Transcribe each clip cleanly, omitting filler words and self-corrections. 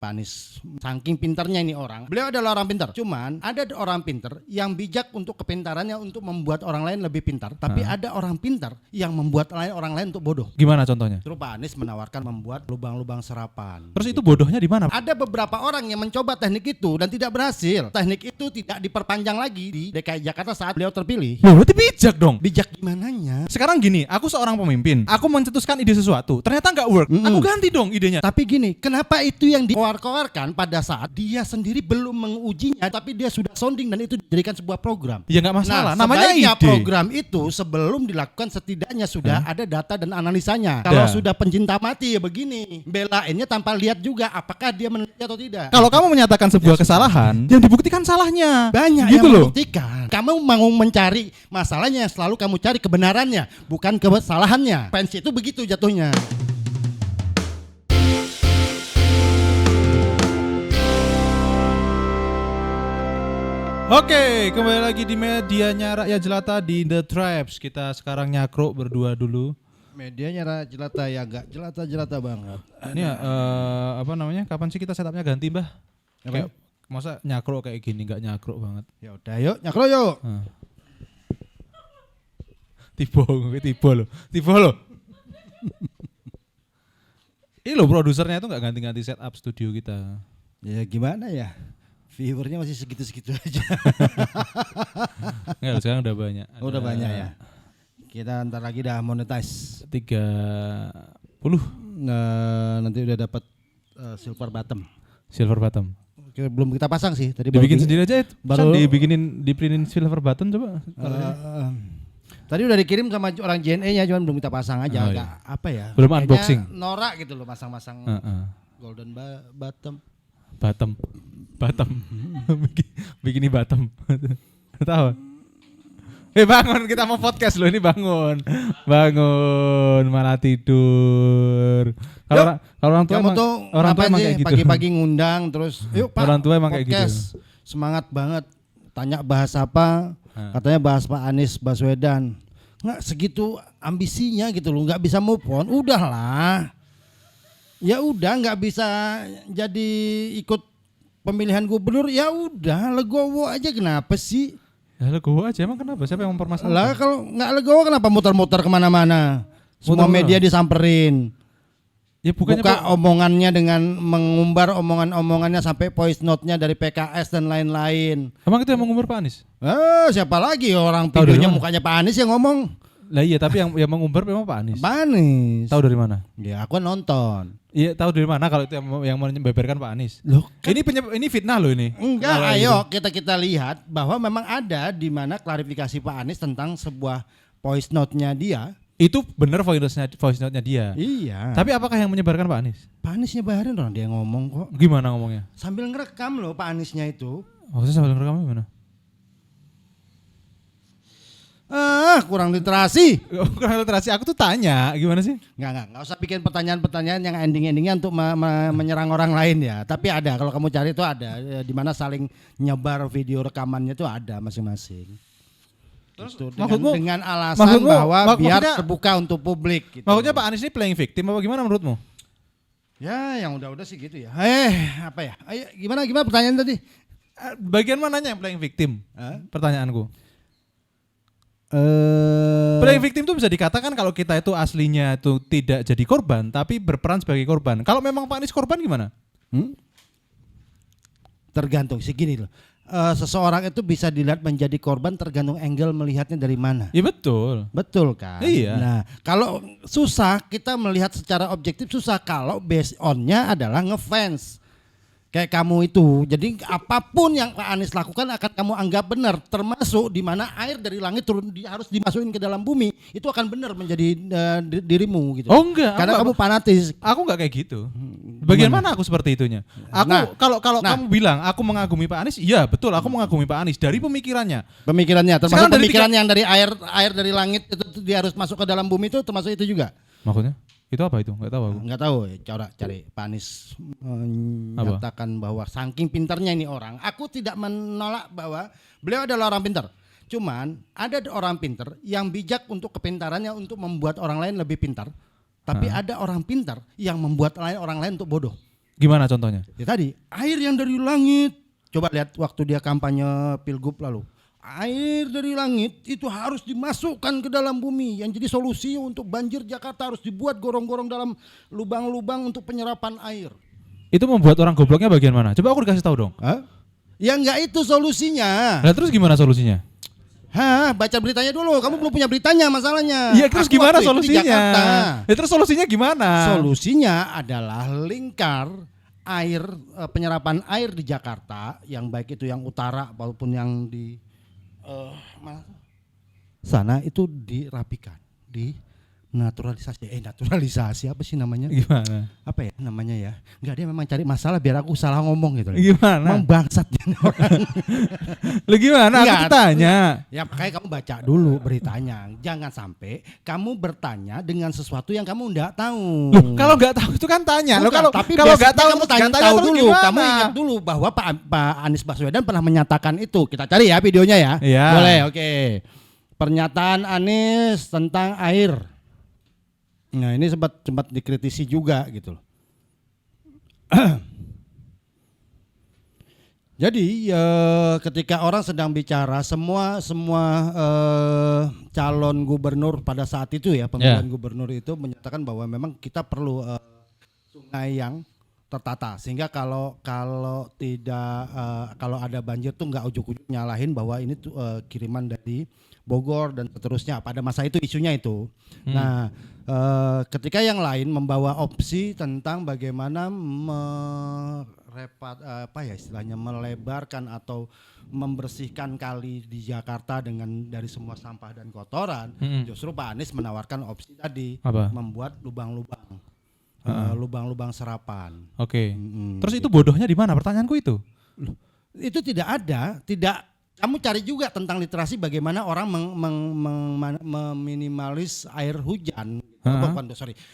Pak Anies. Saking pintarnya ini orang. Beliau adalah orang pintar. Cuman ada orang pintar yang bijak untuk kepintarannya untuk membuat orang lain lebih pintar. Tapi ada orang pintar yang membuat orang lain untuk bodoh. Gimana contohnya? Terus Pak Anies menawarkan membuat lubang-lubang serapan. Terus itu bodohnya di mana? Ada beberapa orang yang mencoba teknik itu dan tidak berhasil. Teknik itu tidak diperpanjang lagi di DKI Jakarta saat beliau terpilih. Loh, berarti bijak dong. Bijak gimananya? Sekarang gini, aku seorang pemimpin, aku mencetuskan ide sesuatu, ternyata nggak work, aku ganti dong idenya. Tapi gini, kenapa itu yang dikoar-koarkan pada saat dia sendiri belum mengujinya, tapi dia sudah sounding dan itu dijadikan sebuah program? Ya nggak masalah, Nah, namanya sebaiknya ide. program itu sebelum dilakukan setidaknya sudah ada data dan analisanya. Kalau sudah pencinta mati ya begini, belainnya tanpa lihat juga apakah dia meneliti atau tidak. Kalau kamu menyatakan sebuah kesalahan, yang dibuktikan salahnya. Banyak gitu yang loh. membuktikan. Kamu mau mencari masalahnya, selalu kamu cari kebenarannya, bukan kesalahannya. Fans itu begitu jatuhnya. Oke, kembali lagi di medianya Rakyat Jelata di The Tribes. Kita sekarang nyakruk berdua dulu. Medianya jelata ya, enggak jelata banget. Ini apa namanya? Kapan sih kita setupnya ganti, Mbah? Kayak, masa nyakruk kayak gini nggak nyakruk banget. Ya udah yuk, nyakro yuk. Tiba lo. Ini loh produsernya itu nggak ganti-ganti setup studio kita. Ya gimana ya? Viewernya masih segitu-segitu aja. Nggak, sekarang udah banyak. Udah banyak ya. Kita ntar lagi udah monetize. 30. Nanti udah dapat silver bottom. Silver bottom. Belum kita pasang sih. Tadi Dibikin sendiri aja itu. baru Diprintin silver button coba. Tadi udah dikirim sama orang JNE-nya, cuman belum kita pasang aja. Oh, Agak apa ya? Belum kayaknya unboxing. norak gitu loh masang-masang golden bottom. Bottom. Bikini bottom. Tahu? Bangun, kita mau podcast loh, ini bangun malah tidur. Kalau orang tua kamu emang, tuh orang tua emang kayak gitu. pagi-pagi ngundang terus, yuk Pak, Orang tua emang kayak podcast. gitu. Semangat banget. Tanya bahas apa? Katanya bahas Pak Anies Baswedan. Nggak segitu ambisinya gitu loh, nggak bisa move on. Udahlah. Ya udah, nggak bisa jadi ikut pemilihan gubernur. Ya udah, legowo aja, kenapa sih? Ya legowo aja, emang kenapa? Siapa yang mempermasalahkan? Lah kalau nggak legowo kenapa muter-muter kemana-mana? Semua Muter-muter. media disamperin. Ya bukannya Buka omongannya dengan mengumbar omongan-omongannya sampai voice note-nya dari PKS dan lain-lain. emang itu yang mengumbar Pak Anies? Siapa lagi orang Tahu dari videonya mana? mukanya Pak Anies yang ngomong? Lah iya, tapi yang mengumbar memang Pak Anies. Pak Anies. Tahu dari mana? Ya aku nonton. Iya, tahu dari mana kalau itu yang membeberkan Pak Anies? Loh, Ini fitnah loh ini. enggak, Kalau ayo gitu. kita lihat bahwa memang ada di mana klarifikasi Pak Anies tentang sebuah voice note-nya dia. Itu benar voice note-nya dia. Iya. Tapi apakah yang menyebarkan Pak Anies? Pak Anies nyebarin orang dia ngomong kok. Gimana ngomongnya? Sambil ngerekam loh Pak Aniesnya itu. Maksudnya sambil ngerekam gimana? Kurang literasi. Kurang literasi, aku tuh tanya, gimana sih? Enggak usah bikin pertanyaan-pertanyaan yang ending-endingnya untuk menyerang orang lain ya. Tapi ada, kalau kamu cari itu ada di mana saling nyebar video rekamannya itu ada masing-masing. Terus Itu maksudmu- dengan alasan bahwa biar maksudnya- terbuka untuk publik gitu. Maksudnya Pak Anies ini playing victim apa gimana menurutmu? Ya, yang udah-udah sih gitu ya. Apa ya? Ayo, gimana pertanyaan tadi? Bagian mananya yang playing victim? Pertanyaanku. Eh Playing victim itu bisa dikatakan kalau kita itu aslinya itu tidak jadi korban, tapi berperan sebagai korban. Kalau memang Pak Anies korban gimana? Tergantung sih gini loh. Seseorang itu bisa dilihat menjadi korban tergantung angle melihatnya dari mana. Iya betul. Betul kan? Iya. Nah, kalau susah kita melihat secara objektif susah kalau based on-nya adalah ngefans. Kayak kamu itu. Jadi apapun yang Pak Anies lakukan akan kamu anggap benar, termasuk di mana air dari langit turun harus dimasukin ke dalam bumi, itu akan benar menjadi dirimu gitu. Oh enggak. Karena kamu fanatis. Aku enggak kayak gitu. Bagian mana aku seperti itunya? Aku Nah, kalau nah. kamu bilang aku mengagumi Pak Anies, iya betul aku mengagumi Pak Anies dari pemikirannya. Pemikirannya termasuk Sekarang dari pemikiran yang dari air dari langit itu dia harus masuk ke dalam bumi itu termasuk itu juga. Maksudnya? Itu apa itu? Enggak tahu aku. Enggak tahu, cari Pak Anies menyatakan bahwa saking pintarnya ini orang. Aku tidak menolak bahwa beliau adalah orang pintar. Cuman ada orang pintar yang bijak untuk kepintarannya untuk membuat orang lain lebih pintar. Tapi ada orang pintar yang membuat orang lain untuk bodoh. Gimana contohnya? Ya tadi, air yang dari langit. Coba lihat waktu dia kampanye Pilgub lalu. Air dari langit itu harus dimasukkan ke dalam bumi. Yang jadi solusi untuk banjir Jakarta harus dibuat gorong-gorong dalam lubang-lubang untuk penyerapan air. Itu membuat orang gobloknya bagian mana? Coba aku dikasih tahu dong. Hah? Ya enggak itu solusinya. Nah terus gimana solusinya? Hah, baca beritanya dulu. Kamu belum punya beritanya masalahnya. Iya terus Aku gimana waktu itu di solusinya? Jakarta. Ya terus solusinya gimana? Solusinya adalah lingkar air, penyerapan air di Jakarta, yang baik itu yang utara maupun yang di sana itu dirapikan, naturalisasi apa sih namanya? Gimana? Apa ya namanya ya? Enggak, dia memang cari masalah biar aku salah ngomong gitu. Gimana? Memang bangsat dia orang. Lu gimana? Aku Enggak, tanya. Ya makanya kamu baca dulu beritanya. Jangan sampai kamu bertanya dengan sesuatu yang kamu enggak tahu. Loh, kalau nggak tahu itu kan tanya. Lo Bukan, kalau tapi kalau nggak basicnya tahu kamu terus tanya nggak tanya tahu terus dulu. gimana? Kamu ingat dulu bahwa Pak Anies Baswedan pernah menyatakan itu. Kita cari ya videonya ya. Iya. Boleh, oke. Pernyataan Anies tentang air. Nah, ini sempat dikritisi juga gitu loh. Jadi ketika orang sedang bicara semua calon gubernur pada saat itu ya, pemilihan gubernur itu menyatakan bahwa memang kita perlu sungai yang tertata, sehingga kalau tidak kalau ada banjir tuh nggak ujuk-ujuk nyalahin bahwa ini tuh kiriman dari Bogor dan seterusnya. Pada masa itu isunya itu. Nah, ketika yang lain membawa opsi tentang bagaimana melebarkan atau membersihkan kali di Jakarta dari semua sampah dan kotoran, justru Pak Anies menawarkan opsi tadi. Apa? Membuat lubang-lubang. Lubang-lubang serapan. Oke. Terus itu bodohnya di mana? Pertanyaanku itu. Itu tidak ada, kamu cari juga tentang literasi bagaimana orang meminimalis air hujan,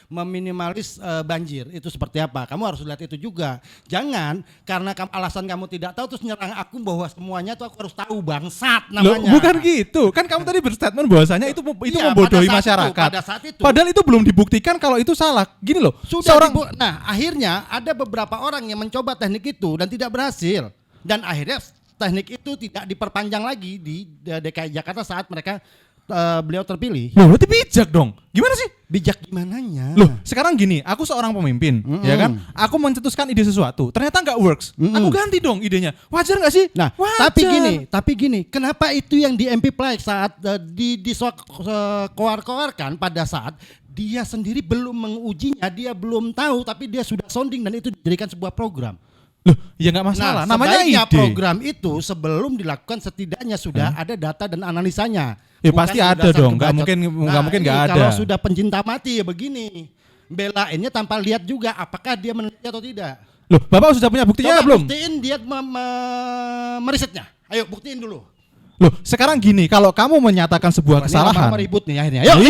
meminimalis banjir itu seperti apa. Kamu harus lihat itu juga. Jangan karena alasan kamu tidak tahu terus nyerang aku bahwa semuanya tuh aku harus tahu, bangsat namanya. Loh, bukan gitu. Kan kamu tadi berstatement bahwasanya itu Iya, membodohi pada masyarakat. saat itu. Padahal itu belum dibuktikan kalau itu salah. Gini loh. Nah, akhirnya ada beberapa orang yang mencoba teknik itu dan tidak berhasil. Dan akhirnya teknik itu tidak diperpanjang lagi di DKI Jakarta saat beliau terpilih. Loh, berarti bijak dong. Gimana sih? Bijak gimananya? Loh, sekarang gini, aku seorang pemimpin, ya kan? Aku mencetuskan ide sesuatu, ternyata nggak works. Aku ganti dong idenya. Wajar nggak sih? Nah, wajar. Tapi gini, kenapa itu yang di MP Play saat dikoar-koarkan pada saat dia sendiri belum mengujinya, dia belum tahu, tapi dia sudah sounding dan itu dijadikan sebuah program. Loh, ya nggak masalah. Nah, namanya ide. Program itu sebelum dilakukan setidaknya sudah ada data dan analisanya. Ya pasti ada dong. Nggak mungkin nggak ada. Kalau sudah pencinta mati ya begini. Belainnya tanpa lihat juga apakah dia meneliti atau tidak. Loh, Bapak sudah punya buktinya belum? Buktiin dia merisetnya. Ayo buktiin dulu. Loh, sekarang gini, kalau kamu menyatakan sebuah kesalahan, lama-lama ribut nih akhirnya. Ayo,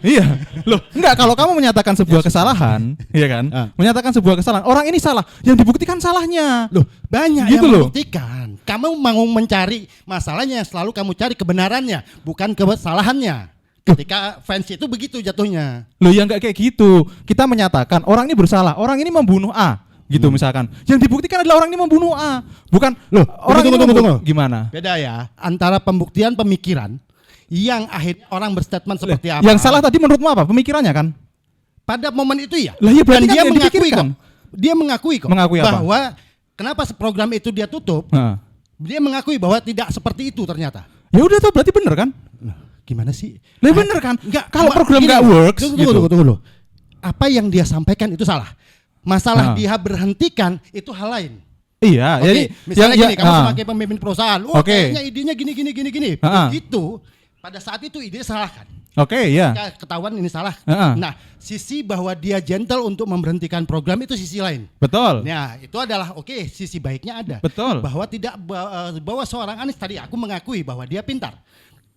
iya. Loh, enggak, kalau kamu menyatakan sebuah kesalahan, iya kan? Menyatakan sebuah kesalahan, orang ini salah, yang dibuktikan salahnya. Loh, banyak gitu yang membuktikan. Kamu mau mencari masalahnya, selalu kamu cari kebenarannya, bukan kesalahannya. Ketika fans itu begitu jatuhnya. Loh, ya enggak kayak gitu. Kita menyatakan orang ini bersalah, orang ini membunuh A. Gitu misalkan. Yang dibuktikan adalah orang ini membunuh A. Bukan loh, orang tunggu. Gimana? Beda ya, antara pembuktian pemikiran yang akhirnya orang berstatement seperti apa. Yang salah tadi menurutmu apa? Pemikirannya kan? Pada momen itu ya. Lah iya, berarti dan kan dia yang mengakui dipikirkan. kok. Dia mengakui kok. Mengakui apa? Bahwa kenapa program itu dia tutup? Dia mengakui bahwa tidak seperti itu ternyata. Ya udah tuh berarti bener kan? Gimana sih? Lah bener kan? Enggak, kalau program enggak works tunggu dulu. Apa yang dia sampaikan itu salah. Masalah dia berhentikan itu hal lain. Iya, jadi misalnya gini, kamu sebagai pemimpin perusahaan, kayaknya idenya gini. Begitu, pada saat itu ide salah kan? Iya. Ketahuan ini salah. Nah, sisi bahwa dia gentle untuk memberhentikan program itu sisi lain. Betul. Nah, itu adalah sisi baiknya ada. Betul. Bahwa bahwa seorang Anies tadi aku mengakui bahwa dia pintar.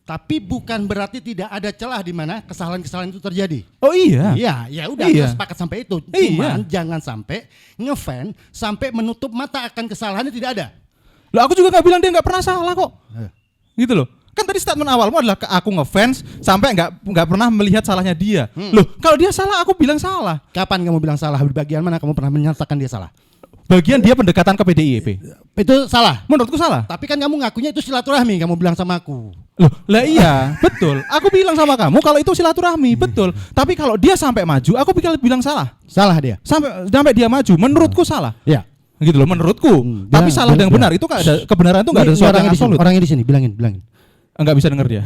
Tapi bukan berarti tidak ada celah di mana kesalahan-kesalahan itu terjadi. Oh iya. Iya, ya udah kita sepakat sampai itu. Cuman jangan sampai ngefan sampai menutup mata akan kesalahannya tidak ada. Loh, aku juga nggak bilang dia nggak pernah salah kok. Gitu loh. Kan tadi statement awalmu adalah aku ngefans sampai nggak pernah melihat salahnya dia. Loh, kalau dia salah aku bilang salah. Kapan kamu bilang salah? Di bagian mana kamu pernah menyatakan dia salah? bagian dia pendekatan ke PDIP. Itu salah. Menurutku salah. Tapi kan kamu ngakunya itu silaturahmi, kamu bilang sama aku. Loh, lah iya, betul. Aku bilang sama kamu kalau itu silaturahmi, betul. Tapi kalau dia sampai maju, aku bilang salah. Salah dia. Sampai dia maju, menurutku salah. Ya. Gitu loh, menurutku. Tapi salah dan benar itu enggak ada kebenaran itu enggak ada sesuatu yang absolut. Orangnya di sini, bilangin. Enggak bisa denger dia.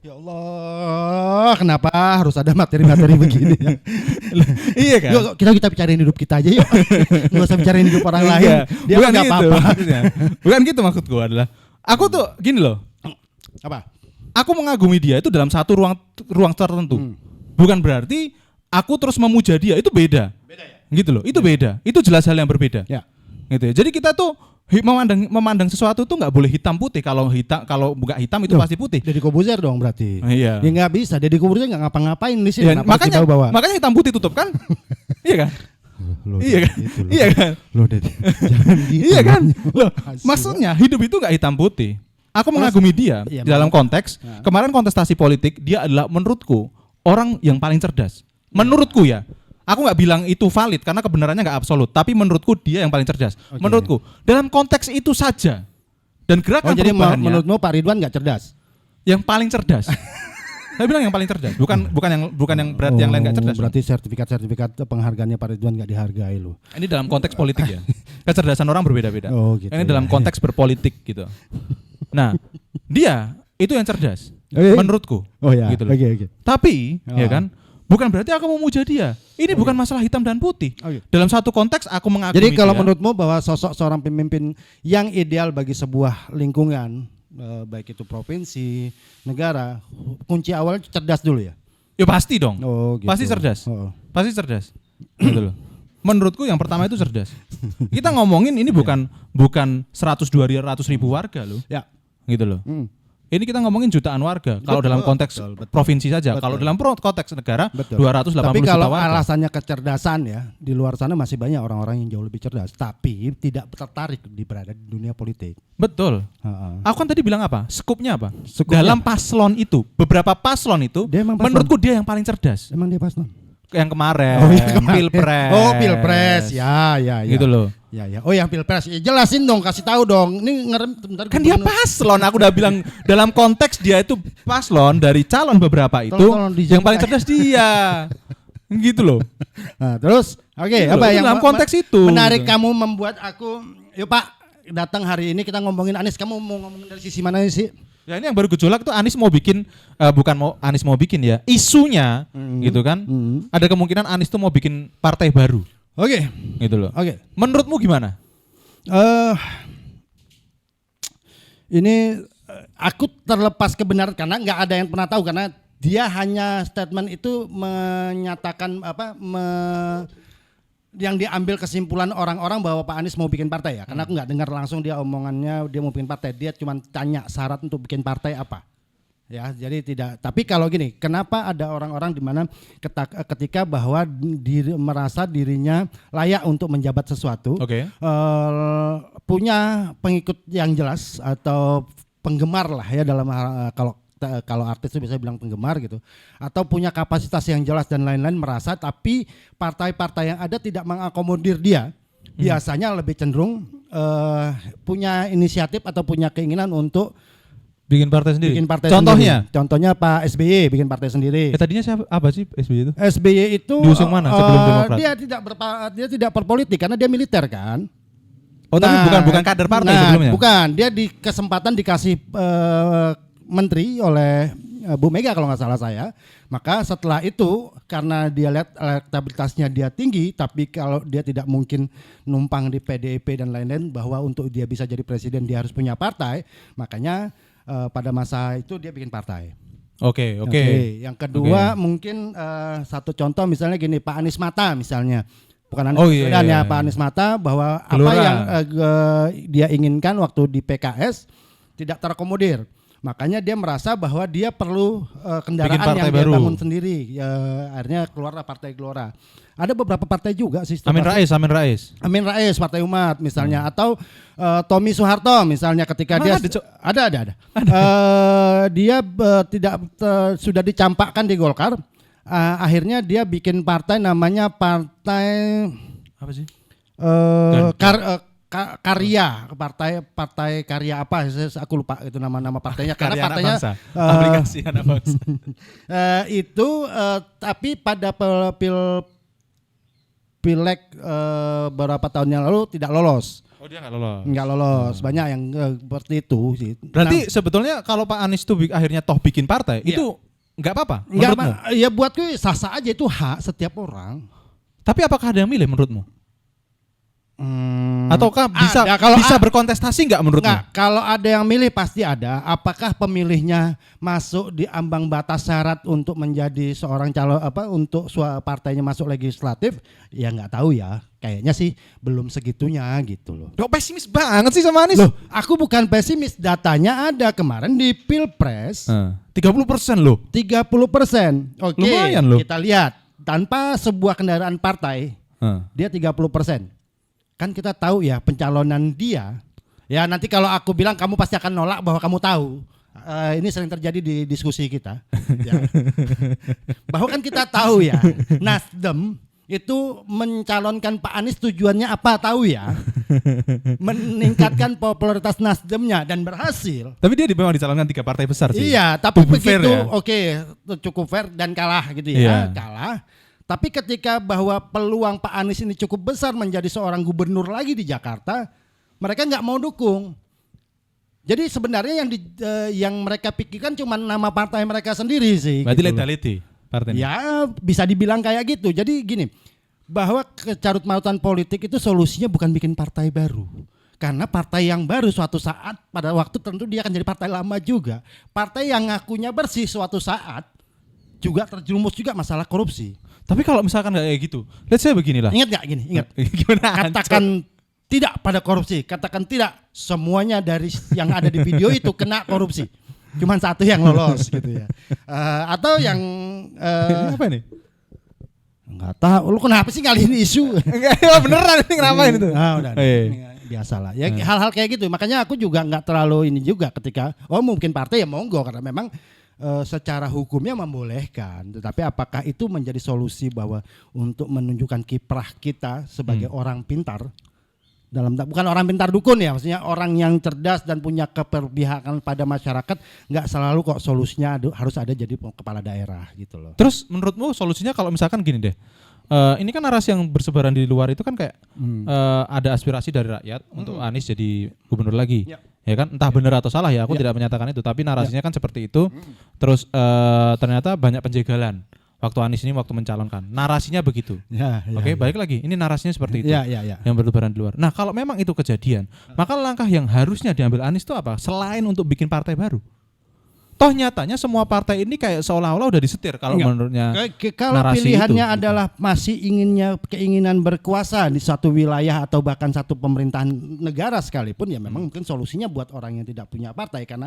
Ya Allah, kenapa harus ada materi-materi begini? Iya kan? Yuk, kita bicarain hidup kita aja yuk. Nggak usah bicarain hidup orang lain. Iya, Dia bukan nggak gitu apa-apa. maksudnya. Bukan gitu maksudku adalah aku tuh gini loh. Apa? Aku mengagumi dia itu dalam satu ruang tertentu. Bukan berarti aku terus memuja dia, itu beda. Beda ya? Gitu loh, itu beda. Itu jelas hal yang berbeda. Ya. Gitu ya. Jadi kita tuh memandang sesuatu tuh nggak boleh hitam putih. Kalau bukan hitam itu pasti putih. Deddy Kobuzer dong berarti. Iya. Ya nggak bisa. Deddy Kobuzer nggak ngapa-ngapain di sini. Ya, makanya hitam putih tutup kan? Iya kan? Iya kan? Iya kan? Loh Deddy. Jangan gitu. Iya kan? Loh, maksudnya hidup itu nggak hitam putih. Aku mengagumi dia iya, dalam konteks kemarin kontestasi politik, dia adalah menurutku orang yang paling cerdas. Menurutku ya. Aku nggak bilang itu valid karena kebenarannya nggak absolut, tapi menurutku dia yang paling cerdas. Oke. Menurutku dalam konteks itu saja dan gerakan jadi perubahannya menurutmu Pak Ridwan nggak cerdas? yang paling cerdas. Saya bilang yang paling cerdas, bukan yang berat yang lain nggak cerdas. Berarti sertifikat penghargaannya Pak Ridwan nggak dihargai loh. Ini dalam konteks politik ya. Kecerdasan orang berbeda-beda. Oh, gitu, Ini dalam konteks berpolitik gitu. Nah, dia itu yang cerdas. Oke. Menurutku. Oh ya. Gitu loh. Oke. Tapi, ya kan? Bukan berarti aku memuja dia. Ini bukan masalah hitam dan putih. Oke. Dalam satu konteks aku mengagumi Jadi kalau dia. menurutmu bahwa sosok seorang pemimpin yang ideal bagi sebuah lingkungan, baik itu provinsi, negara, kunci awalnya cerdas dulu ya? Ya pasti dong. Oh, gitu. Pasti cerdas. Oh. Pasti cerdas. Gitu loh. Menurutku yang pertama itu cerdas. Kita ngomongin ini bukan 102.000 warga loh. Ya. Gitu loh. Hmm. Ini kita ngomongin jutaan warga. Kalau dalam konteks betul. provinsi saja. Betul. Kalau dalam konteks negara Betul. 280 Tapi juta kalau warga. alasannya kecerdasan ya, di luar sana masih banyak orang-orang yang jauh lebih cerdas, tapi tidak tertarik berada di dunia politik. Betul. Ha-ha. Aku kan tadi bilang apa? Skupnya apa? Skupnya. Dalam paslon itu, beberapa paslon itu, Dia emang paslon. menurutku dia yang paling cerdas. Emang dia pas non? Yang kemarin, Pilpres. Oh, Pilpres. Ya. Gitu loh. Ya. Oh, yang Pilpres. Ya, jelasin dong, kasih tahu dong. Ini bentar. Kan dia paslon, aku udah bilang dalam konteks dia itu paslon dari calon beberapa itu Tolong yang paling cerdas dia. Gitu loh. Nah, terus oke, Gitu apa loh, yang dalam konteks itu. menarik kamu membuat aku, yuk Pak, datang hari ini kita ngomongin Anies. Kamu mau ngomongin dari sisi mana sih? Ya ini yang baru gejolak tuh Anies mau bikin Anies mau bikin ya isunya gitu kan. Ada kemungkinan Anies tuh mau bikin partai baru Oke. gitu loh. Oke. Menurutmu gimana? Ini aku terlepas kebenaran karena nggak ada yang pernah tahu karena dia hanya statement itu menyatakan yang diambil kesimpulan orang-orang bahwa Pak Anies mau bikin partai ya. Karena aku nggak dengar langsung dia omongannya dia mau bikin partai. Dia cuma tanya syarat untuk bikin partai apa. Ya, jadi tidak. Tapi kalau gini, kenapa ada orang-orang di mana ketika bahwa merasa dirinya layak untuk menjabat sesuatu, Oke. punya pengikut yang jelas atau penggemar lah ya dalam kalau artis itu bisa bilang penggemar gitu, atau punya kapasitas yang jelas dan lain-lain merasa, tapi partai-partai yang ada tidak mengakomodir dia, biasanya lebih cenderung punya inisiatif atau punya keinginan untuk Bikin partai sendiri. bikin partai Contohnya? sendiri. Contohnya Pak SBY bikin partai sendiri. Tadinya siapa apa sih SBY itu? SBY itu Diusung mana sebelum Demokrat? Dia tidak berpolitik karena dia militer kan. Oh, tapi bukan kader partai sebelumnya. Bukan, dia di kesempatan dikasih menteri oleh Bu Mega kalau nggak salah saya. Maka setelah itu karena dia lihat elektabilitasnya dia tinggi, tapi kalau dia tidak mungkin numpang di PDIP dan lain-lain, bahwa untuk dia bisa jadi presiden dia harus punya partai, makanya pada masa itu dia bikin partai. Oke. Yang kedua mungkin satu contoh misalnya gini, Pak Anies Mata misalnya. Bukan Anies Baswedan ya, Pak Anies Mata, bahwa Gelora. apa yang dia inginkan waktu di PKS tidak terakomodir. Makanya dia merasa bahwa dia perlu kendaraan yang dia bangun sendiri. Akhirnya keluarlah Partai Gelora. Ada beberapa partai juga sih. Amin Rais, Partai Umat misalnya, atau Tommy Soeharto misalnya ketika dia ada. Dia tidak sudah dicampakkan di Golkar. akhirnya dia bikin partai namanya Partai Apa sih? Karya, partai karya apa? Aku lupa itu nama partainya. Karena Karya Anak partainya Bangsa. Aplikasi Anak Bangsa. tapi pada pileg beberapa tahun yang lalu tidak lolos. Oh, dia nggak lolos. Nggak lolos. Banyak yang seperti itu sih. Berarti sebetulnya kalau Pak Anies tuh akhirnya toh bikin partai, Iya. itu nggak apa-apa Enggak, menurutmu? ya buatku sah-sah aja, itu hak setiap orang. Tapi apakah ada yang milih menurutmu? Ataukah bisa Ada, kalau bisa berkontestasi nggak menurutmu? Enggak, kalau ada yang milih pasti ada. Apakah pemilihnya masuk di ambang batas syarat untuk menjadi seorang calon untuk partainya masuk legislatif? Ya nggak tahu ya. Kayaknya sih belum segitunya gitu loh. Kok pesimis banget sih sama Anies? Loh, aku bukan pesimis, datanya ada kemarin di Pilpres 30% loh. 30%. Oke, Lumayan loh. kita lihat tanpa sebuah kendaraan partai dia 30%. Kan kita tahu ya pencalonan dia. Ya nanti kalau aku bilang kamu pasti akan nolak bahwa kamu tahu. Ini sering terjadi di diskusi kita. Ya. Bahwa kan kita tahu ya, Nasdem itu mencalonkan Pak Anies tujuannya apa tahu ya? Meningkatkan popularitas Nasdemnya dan berhasil. Tapi dia memang dicalonkan 3 partai besar sih. Iya, tapi Cukup fair begitu ya? oke, cukup fair dan kalah gitu ya, Iya. kalah. Tapi ketika bahwa peluang Pak Anies ini cukup besar menjadi seorang gubernur lagi di Jakarta, mereka nggak mau dukung. Jadi sebenarnya yang mereka pikirkan cuma nama partai mereka sendiri sih. Berarti gitu loh. legality partainya. Ya bisa dibilang kayak gitu. Jadi gini, bahwa kecarut-marutan politik itu solusinya bukan bikin partai baru. Karena partai yang baru suatu saat pada waktu tertentu dia akan jadi partai lama juga. Partai yang ngakunya bersih suatu saat juga terjerumus juga masalah korupsi. Tapi kalau misalkan kayak gitu, let's say beginilah. Ingat gak gini? Ingat. Gimana? Katakan tidak pada korupsi. Katakan tidak semuanya dari yang ada di video itu kena korupsi. Cuman satu yang lolos gitu ya. Atau yang Apa nih? nggak tahu. Lu kenapa sih ngalihin isu? Enggak, beneran ini ngapain itu? Udah. Biasalah. Ya hal-hal kayak gitu. Makanya aku juga nggak terlalu ini juga ketika mungkin partai ya monggo karena memang secara hukumnya membolehkan, tetapi apakah itu menjadi solusi bahwa untuk menunjukkan kiprah kita sebagai orang pintar bukan orang pintar dukun ya, maksudnya orang yang cerdas dan punya keperpihakan pada masyarakat, nggak selalu kok solusinya harus ada jadi kepala daerah gitu loh. Terus menurutmu solusinya kalau misalkan gini deh, ini kan narasi yang bersebaran di luar itu kan kayak ada aspirasi dari rakyat untuk Anies jadi gubernur lagi. Ya kan, entah benar atau salah ya, aku tidak menyatakan itu, tapi narasinya kan seperti itu. Terus ternyata banyak penjagalan waktu Anies ini waktu mencalonkan. Narasinya begitu. Oke, balik lagi. Ini narasinya seperti itu. Yang bertebaran di luar. Nah, kalau memang itu kejadian, maka langkah yang harusnya diambil Anies itu apa? Selain untuk bikin partai baru. Toh nyatanya semua partai ini kayak seolah-olah udah disetir kalau menurutnya. Kalau pilihannya adalah masih keinginan berkuasa di satu wilayah atau bahkan satu pemerintahan negara sekalipun, ya memang mungkin solusinya buat orang yang tidak punya partai, karena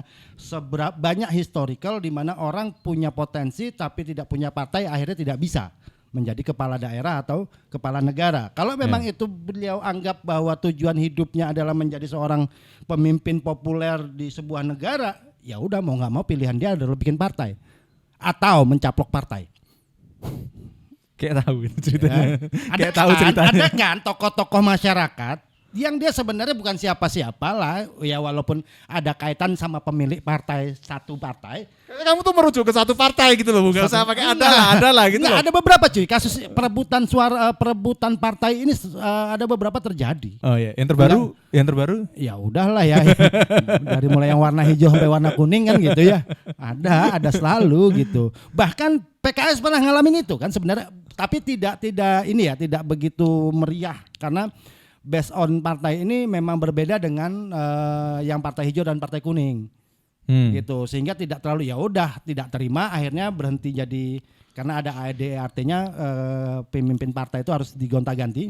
banyak historical di mana orang punya potensi tapi tidak punya partai akhirnya tidak bisa menjadi kepala daerah atau kepala negara. Kalau memang itu beliau anggap bahwa tujuan hidupnya adalah menjadi seorang pemimpin populer di sebuah negara, ya udah mau nggak mau pilihan dia adalah bikin partai atau mencaplok partai. Kayak tahu itu ceritanya. Ya. Ada kan tokoh-tokoh masyarakat yang dia sebenarnya bukan siapa-siapa lah, ya walaupun ada kaitan sama pemilik partai, satu partai. Kamu tuh merujuk ke satu partai gitu loh, bukan usah pakai ada lah gitu loh. Ada beberapa cuy, kasus perebutan partai ini ada beberapa terjadi. Oh iya, yang terbaru? Ya udahlah ya. Dari mulai yang warna hijau sampai warna kuning kan gitu ya. Ada selalu gitu. Bahkan PKS pernah ngalamin itu kan sebenarnya, tapi tidak begitu meriah karena based on partai ini memang berbeda dengan yang partai hijau dan partai kuning. Gitu, sehingga tidak terlalu tidak terima, akhirnya berhenti jadi, karena ada ADART-nya pemimpin partai itu harus digonta-ganti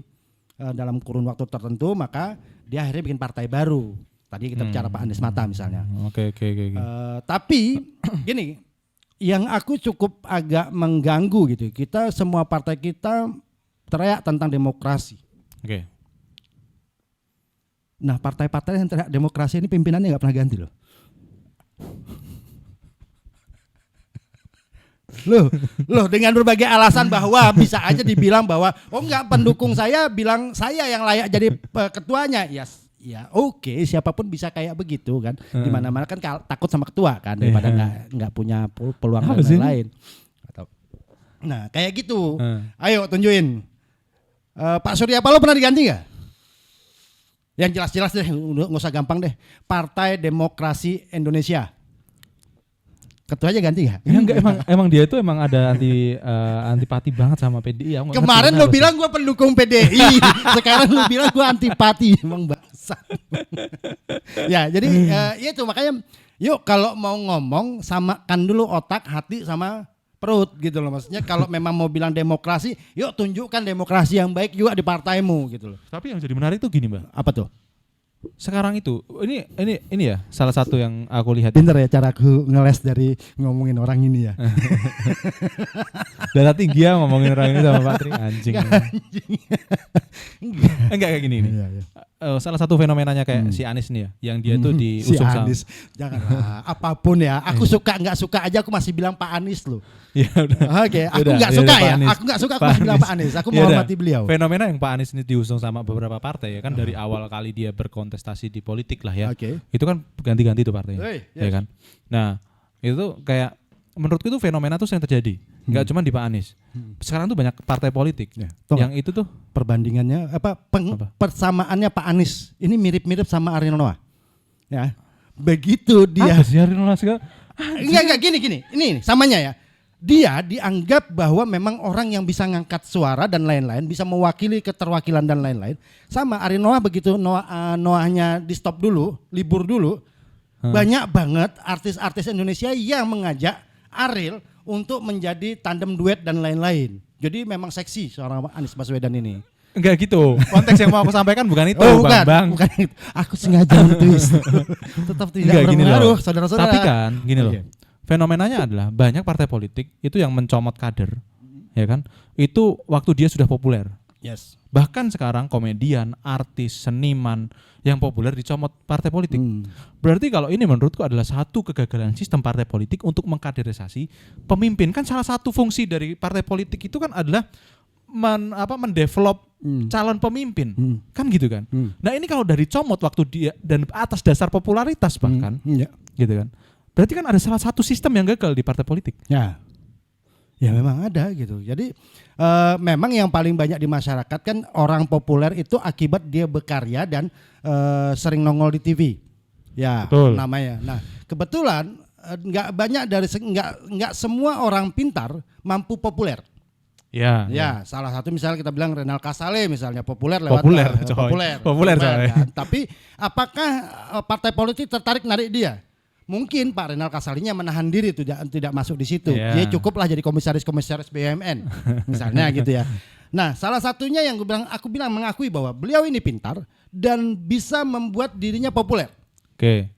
dalam kurun waktu tertentu, maka dia akhirnya bikin partai baru. Tadi kita bicara Pak Anies Mata misalnya. Oke. Tapi gini, yang aku cukup agak mengganggu gitu, kita semua partai kita teriak tentang demokrasi. Oke. Nah, partai-partai yang teriak demokrasi ini pimpinannya nggak pernah ganti loh. Loh dengan berbagai alasan bahwa bisa aja dibilang bahwa pendukung saya bilang saya yang layak jadi ketuanya. Ya oke, siapapun bisa kayak begitu kan. Di mana-mana kan takut sama ketua kan daripada nggak punya peluang lain. Nah, kayak gitu. Ayo tunjukin. Pak Surya Paloh pernah diganti nggak? Yang jelas-jelas deh, nggak usah gampang deh. Partai Demokrasi Indonesia. Ketuanya ganti nggak? Ya, enggak, emang dia itu emang ada antipati banget sama PDI. Kemarin lo bilang gue pendukung PDI, sekarang lo bilang gue antipati, emang bangsat. Ya jadi itu makanya, yuk kalau mau ngomong samakan dulu otak, hati sama perut gitu loh. Maksudnya kalau memang mau bilang demokrasi, yuk tunjukkan demokrasi yang baik juga di partaimu gitu loh. Tapi yang jadi menarik tuh gini, Mbak. Apa tuh? Sekarang itu ini ya salah satu yang aku lihat. Pinter ya cara aku ngeles dari ngomongin orang ini ya. Data tinggi ya ngomongin orang ini sama Pak Tri, anjing. Enggak kayak gini nih. Salah satu fenomenanya kayak si Anies nih ya, yang dia tuh diusung si Anies. Janganlah, apapun ya. Aku suka nggak suka aja aku masih bilang Pak Anies loh. Ya udah. Oke, aku nggak suka ya. Aku nggak suka aku masih bilang Pak Anies. Aku menghormati beliau. Fenomena yang Pak Anies ini diusung sama beberapa partai ya kan dari awal kali dia berkontestasi di politik lah ya. Itu kan ganti-ganti tuh partainya. Ya kan. Nah, itu kayak menurutku itu fenomena tuh yang terjadi. Enggak cuma di Pak Anies. Sekarang tuh banyak partai politik yang itu tuh perbandingannya persamaannya Pak Anies ini mirip-mirip sama Ariel Noah. Ya. Begitu dia. Apa sih Ariel Noah segala? Enggak gini. Ini samanya ya. Dia dianggap bahwa memang orang yang bisa ngangkat suara dan lain-lain, bisa mewakili keterwakilan dan lain-lain. Sama Ariel Noah begitu Noahnya di stop dulu, libur dulu. Banyak banget artis-artis Indonesia yang mengajak Ariel untuk menjadi tandem duet dan lain-lain. Jadi memang seksi seorang Anies Baswedan ini. Enggak gitu. Konteks yang mau aku sampaikan bukan itu, Bukan itu. Aku sengaja twist. Tetap tidak berpengaruh, saudara-saudara. Tapi kan gini loh. Fenomenanya adalah banyak partai politik itu yang mencomot kader, ya kan? Itu waktu dia sudah populer. Yes. Bahkan sekarang komedian, artis, seniman yang populer dicomot partai politik. Berarti kalau ini menurutku adalah satu kegagalan sistem partai politik untuk mengkaderisasi pemimpin. Kan salah satu fungsi dari partai politik itu kan adalah mendevelop calon pemimpin. Kan gitu kan. Nah, ini kalau dari comot waktu dia dan atas dasar popularitas bahkan, gitu kan. Berarti kan ada salah satu sistem yang gagal di partai politik. Ya memang ada gitu. Jadi memang yang paling banyak di masyarakat kan orang populer itu akibat dia berkarya dan sering nongol di TV. Ya, betul. Namanya. Nah, kebetulan nggak banyak dari nggak semua orang pintar mampu populer. Ya, salah satu misalnya kita bilang Renal Kasale misalnya populer lewat populer kan. Tapi apakah partai politik tertarik narik dia? Mungkin Pak Renal Kasalinya menahan diri tidak masuk di situ. Dia cukuplah jadi komisaris BUMN misalnya gitu ya. Nah, salah satunya yang aku bilang mengakui bahwa beliau ini pintar dan bisa membuat dirinya populer.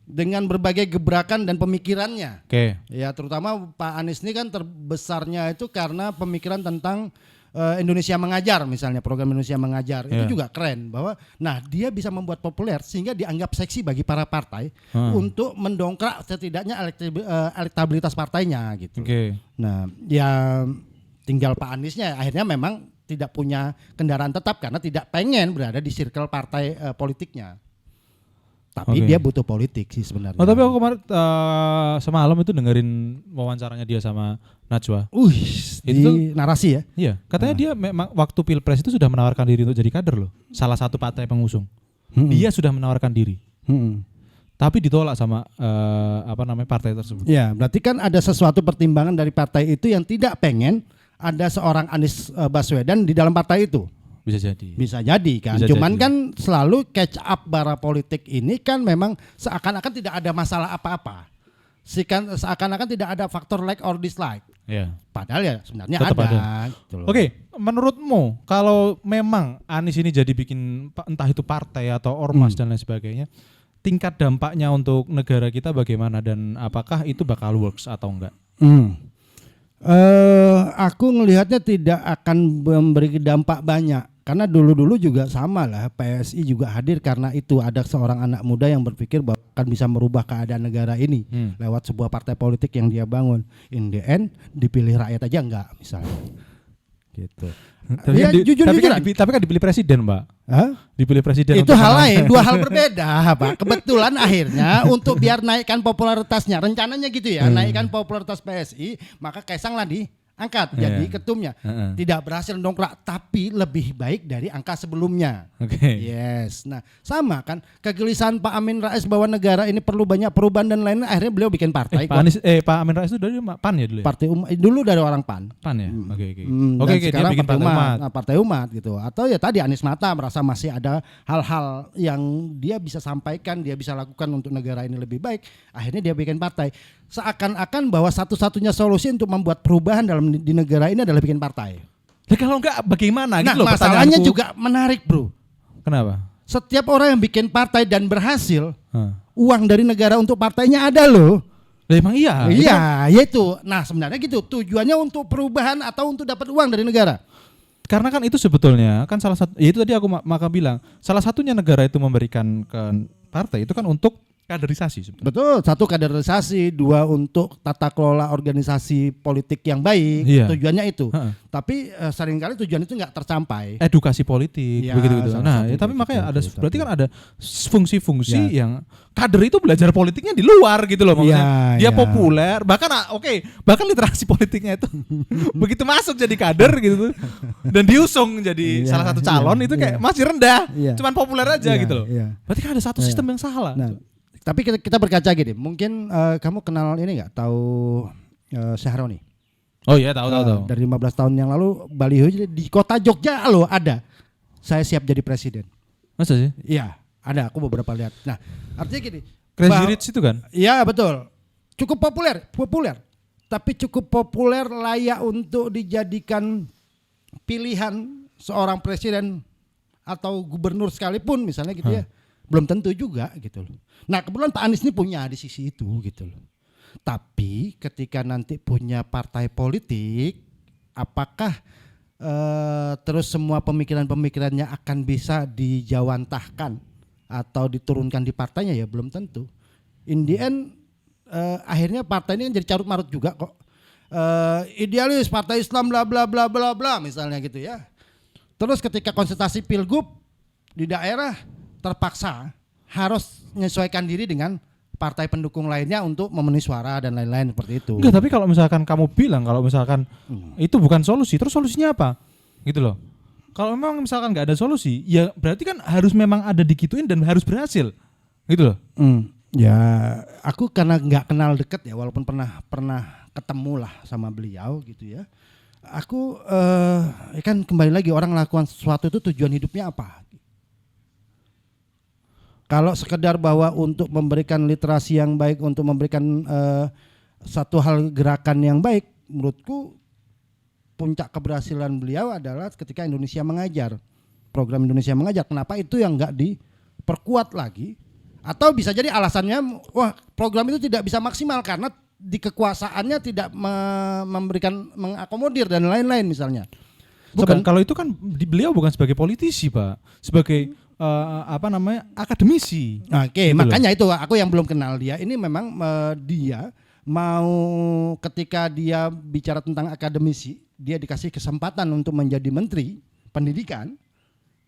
Dengan berbagai gebrakan dan pemikirannya. Ya, terutama Pak Anies ini kan terbesarnya itu karena pemikiran tentang Indonesia Mengajar misalnya, program Indonesia Mengajar itu juga keren bahwa dia bisa membuat populer sehingga dianggap seksi bagi para partai untuk mendongkrak setidaknya elektabilitas partainya gitu. Nah, ya tinggal Pak Aniesnya akhirnya memang tidak punya kendaraan tetap karena tidak pengen berada di circle partai politiknya. Tapi dia butuh politik sih sebenarnya. Tapi aku kemarin semalam itu dengerin wawancaranya dia sama Najwa. Itu narasi ya? Iya, katanya dia memang waktu Pilpres itu sudah menawarkan diri untuk jadi kader loh. Salah satu partai pengusung. Dia sudah menawarkan diri. Tapi ditolak sama partai tersebut. Ya, berarti kan ada sesuatu pertimbangan dari partai itu yang tidak pengen ada seorang Anies Baswedan di dalam partai itu. Bisa jadi kan. Cuman kan selalu catch up bara politik ini kan memang seakan-akan tidak ada masalah apa-apa. Seakan-akan tidak ada faktor like or dislike. Padahal ya sebenarnya tetap ada. Gitu. Oke, menurutmu kalau memang Anies ini jadi bikin entah itu partai atau ormas dan lain sebagainya, tingkat dampaknya untuk negara kita bagaimana dan apakah itu bakal works atau enggak? Aku melihatnya tidak akan memberi dampak banyak. Karena dulu-dulu juga sama lah, PSI juga hadir karena itu ada seorang anak muda yang berpikir bahwa akan bisa merubah keadaan negara ini lewat sebuah partai politik yang dia bangun. In the end dipilih rakyat aja enggak misalnya. Gitu. Tapi, Ya, jujur-jujuran. tapi kan dipilih presiden, Pak. Hah? Dipilih presiden. Itu untuk hal menang. lain, dua hal berbeda, Pak. Kebetulan akhirnya untuk biar naikkan popularitasnya, rencananya gitu ya, naikkan popularitas PSI, maka Kaisang lah diangkat jadi ketumnya. Tidak berhasil dongkrak, tapi lebih baik dari angka sebelumnya. Oke. Yes. Nah, sama kan kegelisahan Pak Amin Rais bahwa negara ini perlu banyak perubahan dan lain-lain, akhirnya beliau bikin partai. Pak Amin Rais itu dari PAN ya dulu ya? Partai umat dulu dari orang PAN. PAN ya? Oke. Dan Oke, dia sekarang bikin partai Partai Umat. Nah, partai umat gitu. Atau ya tadi Anies Mata merasa masih ada hal-hal yang dia bisa sampaikan, dia bisa lakukan untuk negara ini lebih baik. Akhirnya dia bikin partai. Seakan-akan bahwa satu-satunya solusi untuk membuat perubahan di negara ini adalah bikin partai. Ya kalau enggak bagaimana Nah, gitu loh masalahnya pertanyaanku. juga menarik, Bro. Kenapa? Setiap orang yang bikin partai dan berhasil, uang dari negara untuk partainya ada loh. Lah emang iya. Iya, yaitu. Nah, sebenarnya gitu. Tujuannya untuk perubahan atau untuk dapat uang dari negara. Karena kan itu sebetulnya kan salah satu, ya itu tadi aku maka bilang salah satunya negara itu memberikan ke partai itu kan untuk kaderisasi sebetulnya. Betul, satu kaderisasi, dua untuk tata kelola organisasi politik yang baik, Iya. tujuannya itu. Heeh. Tapi seringkali tujuan itu nggak tersampai. Edukasi politik Ya, begitu-gitu. salah Nah, satu tapi gitu, makanya ada betul, berarti tapi- kan ada fungsi-fungsi Ya. yang kader itu belajar politiknya di luar gitu loh maksudnya. Ya, Dia ya. populer, bahkan bahkan literasi politiknya itu begitu masuk jadi kader gitu dan diusung jadi Iya, salah satu calon iya, itu kayak iya. masih rendah, Iya. cuman populer aja Iya, gitu loh. iya. Berarti kan ada satu Iya. sistem yang salah. Nah, tapi kita berkaca gini, mungkin kamu kenal ini nggak? Tahu Syahroni? Oh iya tahu. Dari 15 tahun yang lalu baliho di kota Jogja loh ada. Saya siap jadi presiden. Masa sih? Iya, ada. Aku beberapa lihat. Nah, artinya gini. Crazy Rich itu kan? Iya betul. Cukup populer. Tapi cukup populer layak untuk dijadikan pilihan seorang presiden atau gubernur sekalipun misalnya gitu ya. Belum tentu juga gitu loh. Nah, kebetulan Pak Anies ini punya di sisi itu gitu loh. Tapi ketika nanti punya partai politik, apakah terus semua pemikiran-pemikirannya akan bisa dijawantahkan atau diturunkan di partainya ya belum tentu. In the end akhirnya partai ini kan jadi carut marut juga kok. Idealis partai Islam bla bla bla bla bla misalnya gitu ya. Terus ketika konsultasi pilgub di daerah terpaksa harus menyesuaikan diri dengan partai pendukung lainnya untuk memenuhi suara dan lain-lain seperti itu. Enggak, tapi kalau misalkan kamu bilang kalau misalkan itu bukan solusi, terus solusinya apa? Gitu loh. Kalau memang misalkan nggak ada solusi, ya berarti kan harus memang ada digituin dan harus berhasil. Gitu loh. Ya, aku karena nggak kenal deket ya, walaupun pernah ketemu lah sama beliau gitu ya. Aku kan kembali lagi orang melakukan sesuatu itu tujuan hidupnya apa? Kalau sekedar bahwa untuk memberikan literasi yang baik, untuk memberikan satu hal gerakan yang baik, menurutku puncak keberhasilan beliau adalah ketika Indonesia Mengajar. Program Indonesia Mengajar. Kenapa itu yang nggak diperkuat lagi? Atau bisa jadi alasannya, wah program itu tidak bisa maksimal karena di kekuasaannya tidak memberikan mengakomodir dan lain-lain misalnya. Bukan, kalau itu kan beliau bukan sebagai politisi, Pak. Sebagai akademisi. Oke, Gitu makanya itu aku yang belum kenal dia. Ini memang dia mau ketika dia bicara tentang akademisi, dia dikasih kesempatan untuk menjadi menteri pendidikan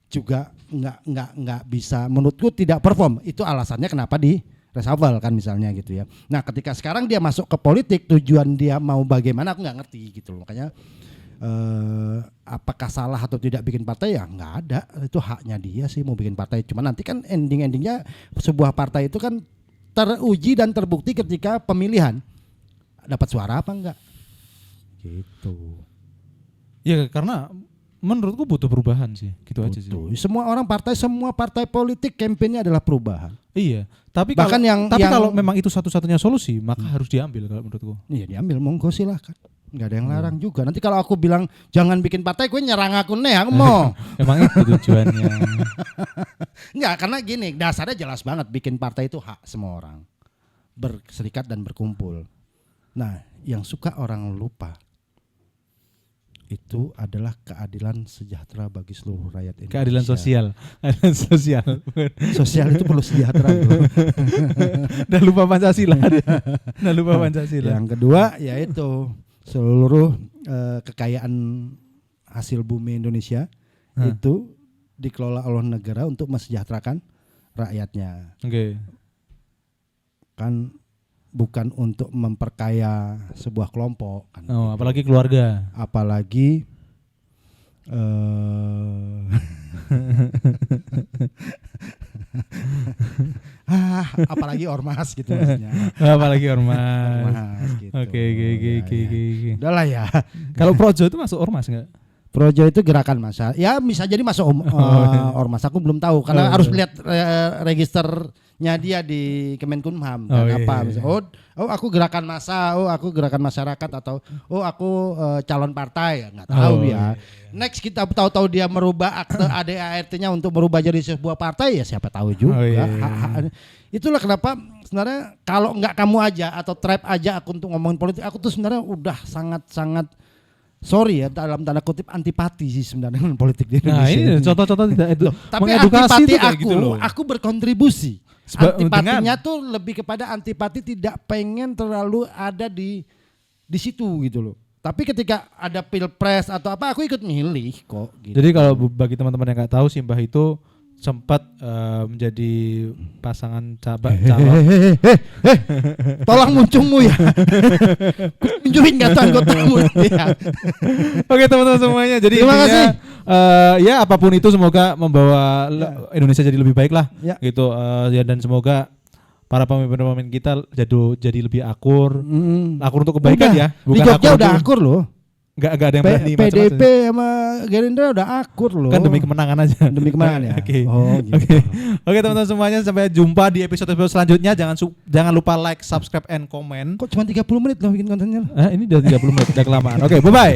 juga nggak bisa, menurutku tidak perform. Itu alasannya kenapa di reshuffle kan misalnya gitu ya. Nah, ketika sekarang dia masuk ke politik, tujuan dia mau bagaimana aku nggak ngerti gitu loh. Makanya apakah salah atau tidak bikin partai ya nggak ada, itu haknya dia sih mau bikin partai. Cuma nanti kan endingnya sebuah partai itu kan teruji dan terbukti ketika pemilihan dapat suara apa enggak gitu. Ya karena menurutku butuh perubahan sih, gitu aja sih. Semua partai politik kampanye adalah perubahan. Iya, tapi Bahkan kalau memang itu satu-satunya solusi maka harus diambil kalau menurutku. Iya diambil, monggo silahkan. Nggak ada yang larang juga. Nanti kalau aku bilang jangan bikin partai, gue nyerang aku nih, aku mau. Emang itu tujuannya. Enggak, karena gini, dasarnya jelas banget bikin partai itu hak semua orang. Berserikat dan berkumpul. Nah, yang suka orang lupa. itu adalah keadilan sejahtera bagi seluruh rakyat Indonesia. Keadilan sosial. Keadilan sosial. Sosial itu perlu sejahtera bro. Udah lupa Pancasila. Udah lupa Pancasila. Yang kedua yaitu seluruh kekayaan hasil bumi Indonesia itu dikelola oleh negara untuk mesejahterakan rakyatnya. Oke. Kan bukan untuk memperkaya sebuah kelompok kan. Oh, apalagi keluarga. Apalagi apalagi ormas gitu maksudnya. Apalagi ormas. Ormas gitu. Oke. Udahlah ya. Kalau Projo itu masuk ormas enggak? Projo itu gerakan massa. Ya bisa jadi masuk ormas. Aku belum tahu karena harus lihat registernya dia di Kemenkumham. Misalnya, aku gerakan massa, aku gerakan masyarakat atau aku calon partai, nggak tahu ya. Next kita tahu-tahu dia merubah akte ADART-nya untuk merubah jadi sebuah partai ya siapa tahu juga. Itulah kenapa sebenarnya kalau nggak kamu aja atau tribe aja aku untuk ngomongin politik, aku tuh sebenarnya udah sangat sorry ya dalam tanda kutip antipati sih sebenarnya dengan politik di Indonesia. Nah ini contoh-contoh tidak itu. Tapi mengedukasi antipati gitu loh. aku berkontribusi. Antipatinya tuh lebih kepada antipati tidak pengen terlalu ada di situ gitu loh. Tapi ketika ada pilpres atau apa aku ikut milih kok. Gitu. Jadi kalau bagi teman-teman yang nggak tahu Simbah itu sempat menjadi pasangan calon. Tolong muncungmu ya. Tunjukin nggak tuh anggotamu ya. Oke teman-teman semuanya. Jadi terima kasih. Ya apapun itu semoga membawa Indonesia jadi lebih baik lah. Ya. Gitu ya dan semoga para pemimpin-pemimpin kita jadi lebih akur. Akur untuk kebaikan ya. Bukan di Jogja udah akur loh. Gak ada yang berani PDP sama Gerindra udah akur loh. Kan demi kemenangan aja. Demi kemenangan ya. Oke. Gitu. Oke teman-teman semuanya sampai jumpa di episode selanjutnya. Jangan lupa like, subscribe, and comment. Kok cuma 30 menit loh bikin kontennya? Ini udah 30 menit, udah kelamaan. Oke, bye bye.